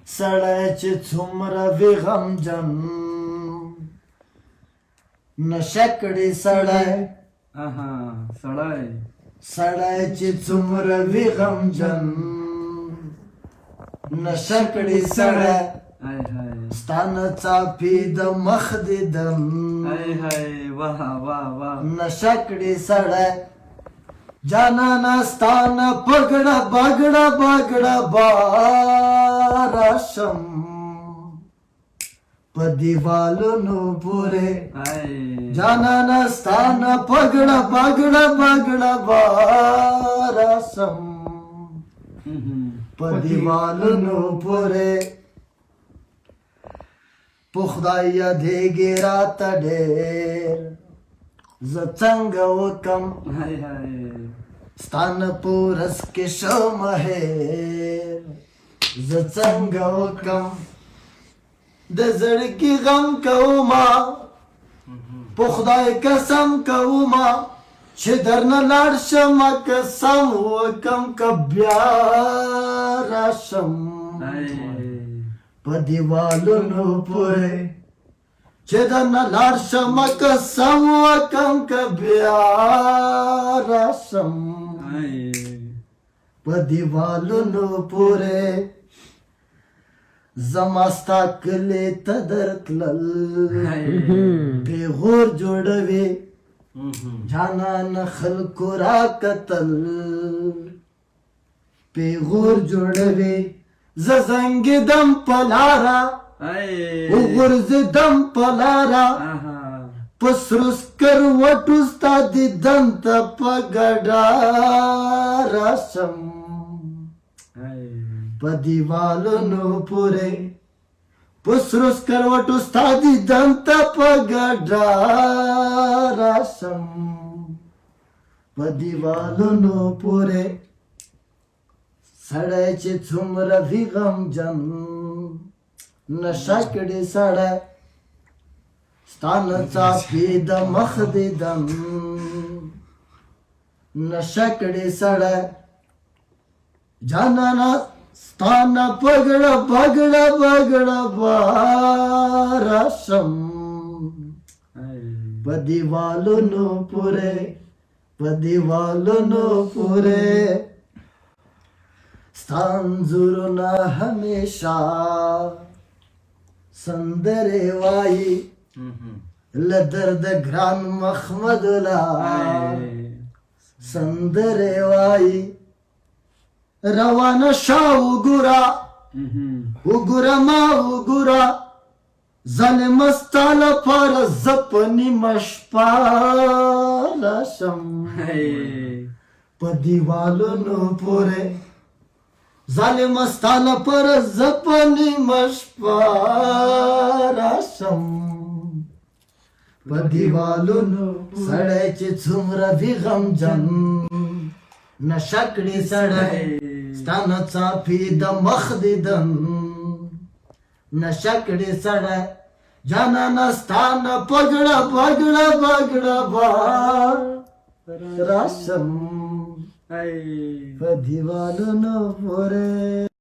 سړی چې څومره وي غمجن نشه کړي سړی سړی چې څومره وي غمجن نشه کړي سړی ستانه څاپي د مخ دیدم نشه کړي سړی جانانا ستانه پګړه بګړه بګړه بارشم په دیوالونو پورې جانانا ستانه پګړه بګړه بګړه بارشم په دیوالونو پورې په خدای یادېږي راته ډېر زه څنګه وکم ستانه پورس کې شم هېر زه څنګه وکم د زړګي غم کوما په خدای قسم کوما چې درنه لاړ شم قسم وکم که بیا راشم په دیوالونو پورې چې درنه لاړ شم قسم وکم که بیا راشم په دیوالونو پورې زما ستا کلي ته درتلل پیغور جوړوي جانان خلکو را کتل پیغور جوړوي زه زنګېدم په لاره وغورځېدم په لاره په سرو سکروټو ستا دیدن ته په ګډا راشم په دیوالونو پورې په سرو سکروټو ستا دیدن ته په ګډا راشم په دیوالونو پورې سړی چې څومره وي غمجن نشه کړي سړی ستانه څاپي د مخ دیدم نشه کړي سړی جانانا ستانه پګړه بګړه بګړه بارشم په دیوالونو پورې په دیوالونو پورې ستا انځورونه همیشه سندرې وایي له درده ګران محمد الله سندرې وایي روانه شا وګوره وګوره ما وګوره ظالمه ستا لپاره زه په نیمه شپه راشم په دیوالونو پورې ظالمه ستا لپاره زه په نیمه شپه راشم په دیوالونو سړی چې څومره وي غمجن نشه کړي سړی ستانه څاپي د مخ دیدن نشه کړي سړی جانانه ستانه پګړه بګړه بګړه راشم په دیوالونو پورې